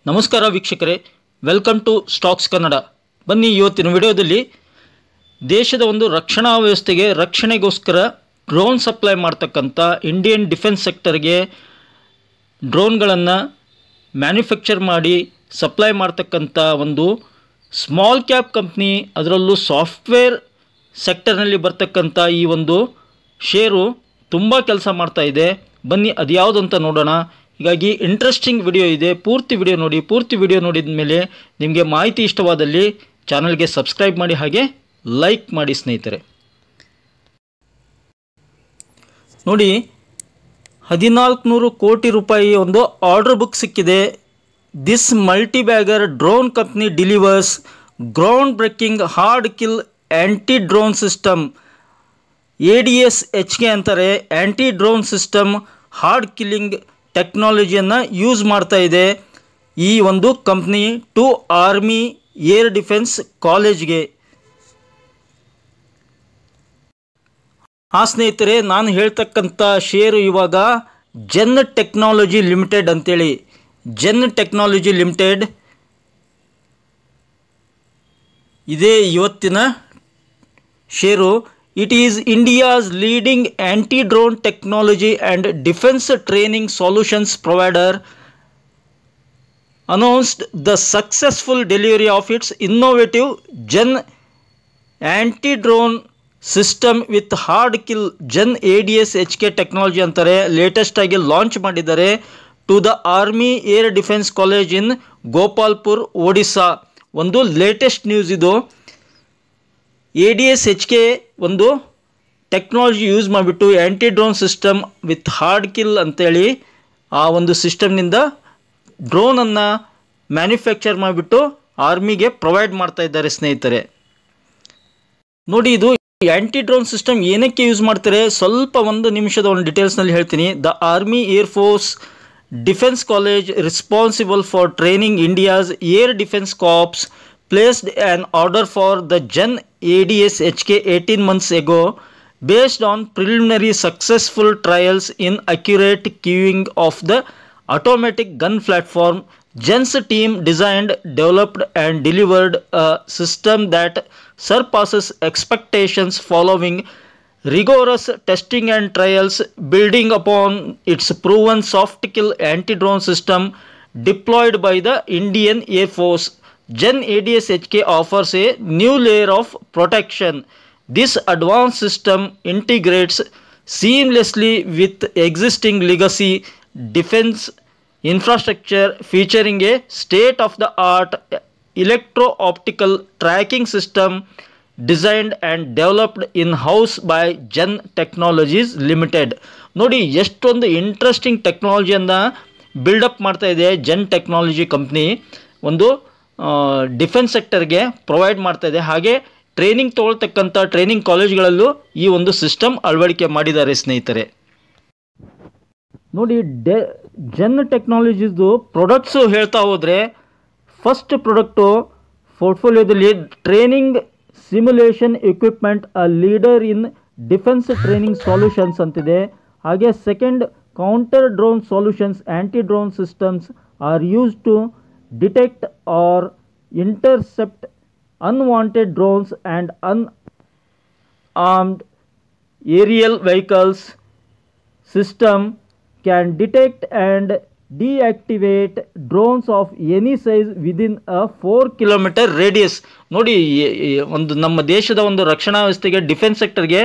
ನಮಸ್ಕಾರ ವೀಕ್ಷಕರೇ, welcome to stocks Kannada. ಬನ್ನಿ, ಇವತ್ತಿನ ವಿಡಿಯೋದಲ್ಲಿ ದೇಶದ ಒಂದು ರಕ್ಷಣಾ ವ್ಯವಸ್ಥೆಗೆ ರಕ್ಷಣೆಗೋಸ್ಕರ ಡ್ರೋನ್ ಸಪ್ಲೈ ಮಾಡ್ತಕ್ಕಂಥ ಇಂಡಿಯನ್ ಡಿಫೆನ್ಸ್ ಸೆಕ್ಟರ್ಗೆ ಡ್ರೋನ್ಗಳನ್ನು ಮ್ಯಾನುಫ್ಯಾಕ್ಚರ್ ಮಾಡಿ ಸಪ್ಲೈ ಮಾಡ್ತಕ್ಕಂಥ ಒಂದು ಸ್ಮಾಲ್ ಕ್ಯಾಪ್ ಕಂಪ್ನಿ, ಅದರಲ್ಲೂ ಸಾಫ್ಟ್ವೇರ್ ಸೆಕ್ಟರ್ನಲ್ಲಿ ಬರ್ತಕ್ಕಂಥ ಈ ಒಂದು ಶೇರು ತುಂಬ ಕೆಲಸ ಮಾಡ್ತಾ ಇದೆ. ಬನ್ನಿ ಅದು ಯಾವುದಂತ ನೋಡೋಣ. ಹೀಗಾಗಿ ಇಂಟ್ರೆಸ್ಟಿಂಗ್ ವಿಡಿಯೋ ಇದೆ, ಪೂರ್ತಿ ವಿಡಿಯೋ ನೋಡಿ. ಪೂರ್ತಿ ವಿಡಿಯೋ ನೋಡಿದ ಮೇಲೆ ನಿಮಗೆ ಮಾಹಿತಿ ಇಷ್ಟವಾದಲ್ಲಿ ಚಾನಲ್ಗೆ ಸಬ್ಸ್ಕ್ರೈಬ್ ಮಾಡಿ, ಹಾಗೆ ಲೈಕ್ ಮಾಡಿ ಸ್ನೇಹಿತರೆ. ನೋಡಿ, 1400 ಕೋಟಿ ರೂಪಾಯಿ ಒಂದು ಆರ್ಡರ್ ಬುಕ್ ಸಿಕ್ಕಿದೆ. This multibagger drone company delivers ground breaking hard kill anti drone system. ADS-HK ಅಂತಾರೆ. Anti drone system hard killing ಟೆಕ್ನಾಲಜಿಯನ್ನು ಯೂಸ್ ಮಾಡ್ತಾ ಇದೆ ಈ ಒಂದು company to army air defence ಕಾಲೇಜ್ಗೆ. ಸ್ನೇಹಿತರೆ, ನಾನು ಹೇಳ್ತಕ್ಕಂಥ ಶೇರು ಇವಾಗ ಜೆನ್ ಟೆಕ್ನಾಲಜಿ ಲಿಮಿಟೆಡ್ ಅಂತೇಳಿ. ಜೆನ್ ಟೆಕ್ನಾಲಜಿ ಲಿಮಿಟೆಡ್ ಇದೇ ಇವತ್ತಿನ share. It is India's leading anti-drone technology and defense training solutions provider announced the successful delivery of its innovative Gen anti-drone system with hard kill Gen ADS-HK technology ಅಂತಾರೆ. Latest ಆಗಿ launch ಮಾಡಿದ್ದಾರೆ to the army air defence college in Gopalpur, Odisha. ಒಂದು latest news ಇದು. ADS-HK ಒಂದು technology use ಮಾಡಿಬಿಟ್ಟು anti drone system with hard kill ಅಂತೇಳಿ ಆ ಒಂದು ಸಿಸ್ಟಮ್ನಿಂದ ಡ್ರೋನನ್ನು ಮ್ಯಾನುಫ್ಯಾಕ್ಚರ್ ಮಾಡಿಬಿಟ್ಟು ಆರ್ಮಿಗೆ ಪ್ರೊವೈಡ್ ಮಾಡ್ತಾ ಇದ್ದಾರೆ ಸ್ನೇಹಿತರೆ. ನೋಡಿ, ಇದು ಆ್ಯಂಟಿ ಡ್ರೋನ್ ಸಿಸ್ಟಮ್ ಏನಕ್ಕೆ ಯೂಸ್ ಮಾಡ್ತಾರೆ ಸ್ವಲ್ಪ ಒಂದು ನಿಮಿಷದ ಒಂದು ಡೀಟೇಲ್ಸ್ನಲ್ಲಿ ಹೇಳ್ತೀನಿ. The army air force defence college responsible for training India's air defence corps placed an order for the Gen ADS-HK 18 months ago based on preliminary successful trials in accurate cueing of the automatic gun platform. Gen's team designed, developed and delivered a system that surpasses expectations following rigorous testing and trials, building upon its proven soft kill anti-drone system deployed by the Indian Air Force. Gen ADS-HK offers a new layer of protection. This advanced system integrates seamlessly with existing legacy defense infrastructure, featuring a state-of-the-art electro-optical tracking system designed and developed in-house by Gen Technologies Limited. ನೋಡಿ, ಎಷ್ಟೊಂದು interesting ಟೆಕ್ನಾಲಜಿಯನ್ನು build up ಮಾಡ್ತಾ ಇದೆ Zen technology company. ಒಂದು defence ಸೆಕ್ಟರ್ಗೆ provide ಮಾಡ್ತಾ ಇದೆ. ಹಾಗೆ training ತೊಗೊಳ್ತಕ್ಕಂಥ training ಕಾಲೇಜ್ಗಳಲ್ಲೂ ಈ ಒಂದು ಸಿಸ್ಟಮ್ ಅಳವಡಿಕೆ ಮಾಡಿದ್ದಾರೆ ಸ್ನೇಹಿತರೆ. ನೋಡಿ, ಜೆನ್ ಟೆಕ್ನಾಲಜೀಸ್ದು ಪ್ರಾಡಕ್ಟ್ಸು ಹೇಳ್ತಾ ಹೋದರೆ, ಫಸ್ಟ್ ಪ್ರಾಡಕ್ಟು ಪೋರ್ಟ್ಫೋಲಿಯೋದಲ್ಲಿ training simulation equipment, a leader in defence training solutions ಅಂತಿದೆ. ಹಾಗೆ second, counter drone solutions. Anti drone systems are use to detect or intercept unwanted drones and unarmed aerial vehicles. System can detect and deactivate drones of any size within a 4 kilometer radius. ನೋಡಿ, ಒಂದು ನಮ್ಮ ದೇಶದ ಒಂದು ರಕ್ಷಣಾ ವ್ಯವಸ್ಥೆಗೆ defence ಸೆಕ್ಟರ್ಗೆ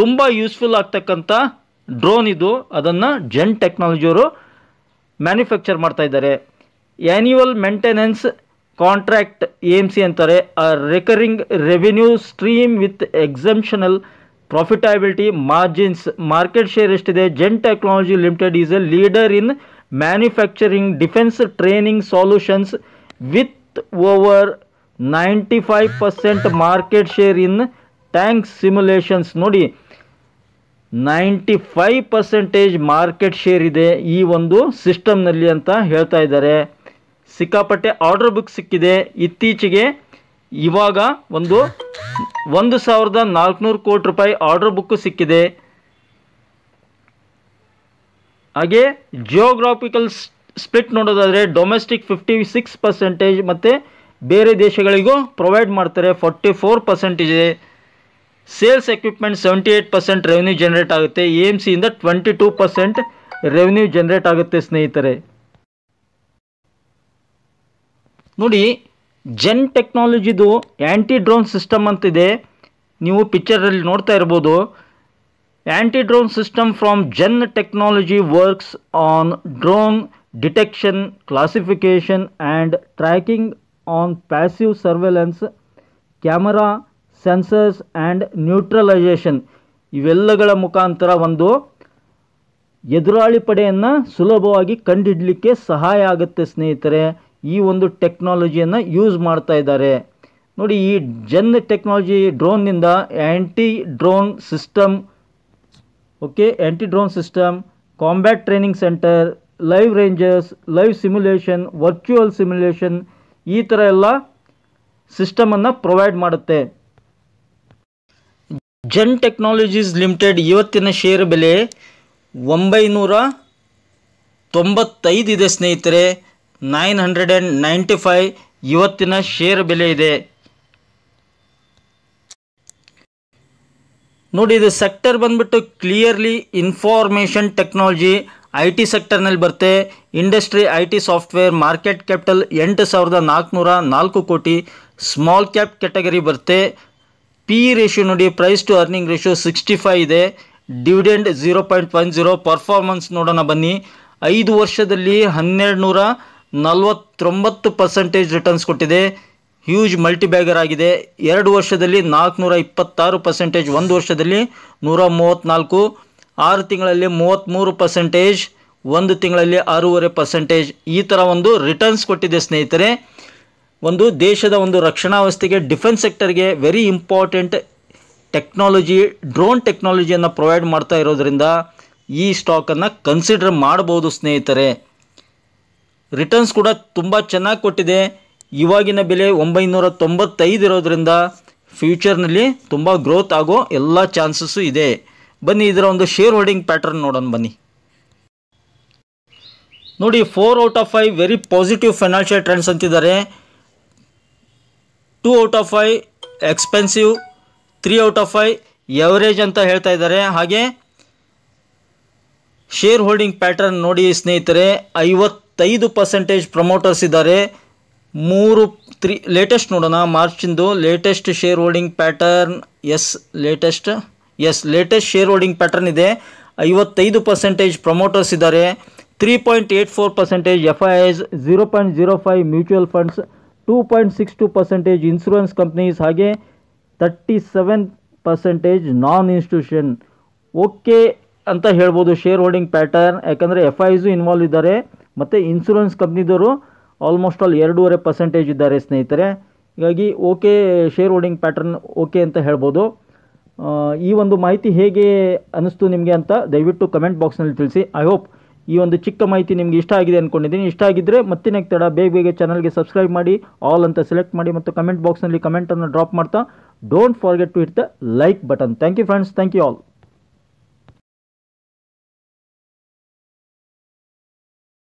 ತುಂಬ useful ಆಗ್ತಕ್ಕಂಥ drone ಇದು. ಅದನ್ನು ಜೆನ್ ಟೆಕ್ನಾಲಜಿಯವರು ಮ್ಯಾನುಫ್ಯಾಕ್ಚರ್ ಮಾಡ್ತಾ ಇದ್ದಾರೆ. ಆ್ಯನ್ಯುವಲ್ ಮೇಂಟೆನೆನ್ಸ್ ಕಾಂಟ್ರಾಕ್ಟ್ AMC ಅಂತಾರೆ. Recurring revenue stream with exceptional profitability margins. Market share ಎಷ್ಟಿದೆ? Zen technology limited is a leader in manufacturing defence training solutions with over 95% market share in tank simulations. ನೋಡಿ, 95% market share ಇದೆ ಈ ಒಂದು ಸಿಸ್ಟಮ್ನಲ್ಲಿ ಅಂತ ಹೇಳ್ತಾ ಇದ್ದಾರೆ. ಸಿಕ್ಕಾಪಟ್ಟೆ ಆರ್ಡರ್ ಬುಕ್ ಸಿಕ್ಕಿದೆ ಇತ್ತೀಚೆಗೆ. ಇವಾಗ 1400 ಕೋಟಿ ರೂಪಾಯಿ ಆರ್ಡರ್ ಬುಕ್ ಸಿಕ್ಕಿದೆ. ಹಾಗೆ ಜಿಯೋಗ್ರಾಫಿಕಲ್ ಸ್ಪ್ಲಿಟ್ ನೋಡೋದಾದರೆ ಡೊಮೆಸ್ಟಿಕ್ 56% ಮತ್ತು ಬೇರೆ ದೇಶಗಳಿಗೂ ಪ್ರೊವೈಡ್ ಮಾಡ್ತಾರೆ 44% ಇದೆ. ಸೇಲ್ಸ್ ಎಕ್ವಿಪ್ಮೆಂಟ್ 78% ರೆವೆನ್ಯೂ ಜನರೇಟ್ ಆಗುತ್ತೆ. AMCಯಿಂದ 22% ರೆವೆನ್ಯೂ ಜನರೇಟ್ ಆಗುತ್ತೆ ಸ್ನೇಹಿತರೆ. ನೋಡಿ, ಜೆನ್ ಟೆಕ್ನಾಲಜಿದು ಆ್ಯಂಟಿ ಡ್ರೋನ್ ಸಿಸ್ಟಮ್ ಅಂತಿದೆ, ನೀವು ಪಿಕ್ಚರಲ್ಲಿ ನೋಡ್ತಾ ಇರ್ಬೋದು. Anti drone system from Zen technology works on drone detection, classification and tracking on passive surveillance, camera, sensors and neutralisation. ಇವೆಲ್ಲಗಳ ಮುಖಾಂತರ ಒಂದು ಎದುರಾಳಿ ಪಡೆಯನ್ನು ಸುಲಭವಾಗಿ ಕಂಡುಹಿಡಲಿಕ್ಕೆ ಸಹಾಯ ಆಗುತ್ತೆ ಸ್ನೇಹಿತರೆ. ಈ ಒಂದು ಟೆಕ್ನಾಲಜಿಯನ್ನು ಯೂಸ್ ಮಾಡ್ತಾ ಇದ್ದಾರೆ. ನೋಡಿ, ಈ ಜೆನ್ ಟೆಕ್ನಾಲಜಿ ಡ್ರೋನ್ನಿಂದ anti drone system, anti drone system, combat training centre, live rangers, live simulation, virtual simulation, ಈ ಥರ ಎಲ್ಲ ಸಿಸ್ಟಮನ್ನು ಪ್ರೊವೈಡ್ ಮಾಡುತ್ತೆ. ಜೆನ್ ಟೆಕ್ನಾಲಜೀಸ್ ಲಿಮಿಟೆಡ್ ಇವತ್ತಿನ ಶೇರ್ ಬೆಲೆ 995 ಇದೆ ಸ್ನೇಹಿತರೆ. 995 ಇವತ್ತಿನ ಶೇರ್ ಬೆಲೆ ಇದೆ. ನೋಡಿ, ಇದು ಸೆಕ್ಟರ್ ಬಂದ್ಬಿಟ್ಟು ಕ್ಲಿಯರ್ಲಿ ಇನ್ಫಾರ್ಮೇಷನ್ ಟೆಕ್ನಾಲಜಿ IT ಸೆಕ್ಟರ್ನಲ್ಲಿ ಬರುತ್ತೆ. Industry IT software, market capital 8404 ಕೋಟಿ, ಸ್ಮಾಲ್ ಕ್ಯಾಪ್ ಕ್ಯಾಟಗರಿ ಬರುತ್ತೆ. PE ರೇಷಿಯೋ ನೋಡಿ, ಪ್ರೈಸ್ ಟು ಅರ್ನಿಂಗ್ ರೇಷಿಯೋ 65 ಇದೆ. ಡಿವಿಡೆಂಡ್ 0.10. ಪರ್ಫಾರ್ಮೆನ್ಸ್ ನೋಡೋಣ ಬನ್ನಿ. 5 ವರ್ಷದಲ್ಲಿ 1249% ರಿಟರ್ನ್ಸ್ ಕೊಟ್ಟಿದೆ. ಹ್ಯೂಜ್ ಮಲ್ಟಿಬ್ಯಾಗರ್ ಆಗಿದೆ. 2 ವರ್ಷದಲ್ಲಿ 426%, 1 ವರ್ಷದಲ್ಲಿ 134, 6 ತಿಂಗಳಲ್ಲಿ 33%, 1 ತಿಂಗಳಲ್ಲಿ 6.5%, ಈ ಥರ ಒಂದು ರಿಟರ್ನ್ಸ್ ಕೊಟ್ಟಿದೆ ಸ್ನೇಹಿತರೆ. ಒಂದು ದೇಶದ ಒಂದು ರಕ್ಷಣಾ ವ್ಯವಸ್ಥೆಗೆ, ಡಿಫೆನ್ಸ್ ಸೆಕ್ಟರ್ಗೆ ವೆರಿ ಇಂಪಾರ್ಟೆಂಟ್ ಟೆಕ್ನಾಲಜಿ, ಡ್ರೋನ್ ಟೆಕ್ನಾಲಜಿಯನ್ನು ಪ್ರೊವೈಡ್ ಮಾಡ್ತಾ ಇರೋದ್ರಿಂದ ಈ ಸ್ಟಾಕನ್ನು ಕನ್ಸಿಡರ್ ಮಾಡ್ಬೋದು ಸ್ನೇಹಿತರೆ. ರಿಟರ್ನ್ಸ್ ಕೂಡ ತುಂಬ ಚೆನ್ನಾಗಿ ಕೊಟ್ಟಿದೆ. ಇವಾಗಿನ ಬೆಲೆ 995 ಇರೋದ್ರಿಂದ ಫ್ಯೂಚರ್ನಲ್ಲಿ ತುಂಬ ಗ್ರೋತ್ ಆಗೋ ಎಲ್ಲ ಚಾನ್ಸಸ್ಸು ಇದೆ. ಬನ್ನಿ, ಇದರ ಒಂದು ಶೇರ್ ಹೋಲ್ಡಿಂಗ್ ಪ್ಯಾಟರ್ನ್ ನೋಡೋಣ ಬನ್ನಿ. ನೋಡಿ, 4 out of 5 very positive financial trends ಅಂತಿದ್ದಾರೆ. 2 out of 5 expensive, 3 out of 5 average ಅಂತ ಹೇಳ್ತಾ ಇದ್ದಾರೆ. ಹಾಗೆ ಶೇರ್ ಹೋಲ್ಡಿಂಗ್ ಪ್ಯಾಟರ್ನ್ ನೋಡಿ ಸ್ನೇಹಿತರೆ, 55% ಪ್ರಮೋಟರ್ಸ್ ಇದ್ದಾರೆ. 3 ಲೇಟೆಸ್ಟ್ ನೋಡೋಣ, ಮಾರ್ಚಿಂದು latest share holding pattern. Latest share holding pattern ಇದೆ. 55% ಪ್ರಮೋಟರ್ಸ್ ಇದ್ದಾರೆ. 3.84% FIIs, 0.05 mutual funds, 2.62% insurance companies, ಹಾಗೆ 37% ನಾನ್ ಇನ್ಸ್ಟಿಟ್ಯೂಷನ್. ಓಕೆ ಅಂತ ಹೇಳ್ಬೋದು ಶೇರ್ ಹೋಲ್ಡಿಂಗ್ ಪ್ಯಾಟರ್ನ್, ಯಾಕಂದರೆ FIIಸು ಇನ್ವಾಲ್ವ್ ಇದ್ದಾರೆ ಮತ್ತು ಇನ್ಶೂರೆನ್ಸ್ ಕಂಪ್ನಿದವರು ಆಲ್ಮೋಸ್ಟ್ ಆಲ್ 2.5% ಇದ್ದಾರೆ ಸ್ನೇಹಿತರೆ. ಹೀಗಾಗಿ okay, share holding pattern okay ಅಂತ ಹೇಳ್ಬೋದು. ಈ ಒಂದು ಮಾಹಿತಿ ಹೇಗೆ ಅನ್ನಿಸ್ತು ನಿಮಗೆ ಅಂತ ದಯವಿಟ್ಟು ಕಮೆಂಟ್ ಬಾಕ್ಸ್ನಲ್ಲಿ ತಿಳಿಸಿ. ಐ ಹೋಪ್ ಈ ಒಂದು ಚಿಕ್ಕ ಮಾಹಿತಿ ನಿಮಗೆ ಇಷ್ಟ ಆಗಿದೆ ಅಂದ್ಕೊಂಡಿದ್ದೀನಿ. ಇಷ್ಟ ಆಗಿದ್ದರೆ ಮತ್ತಿನ ತಡ ಬೇಗ ಚಾನಲ್ಗೆ ಸಬ್ಸ್ಕ್ರೈಬ್ ಮಾಡಿ, ಆಲ್ ಅಂತ ಸೆಲೆಕ್ಟ್ ಮಾಡಿ ಮತ್ತು ಕಮೆಂಟ್ ಬಾಕ್ಸ್ನಲ್ಲಿ ಕಮೆಂಟನ್ನು ಡ್ರಾಪ್ ಮಾಡ್ತಾ don't forget to hit the like button. Thank you friends, thank you all.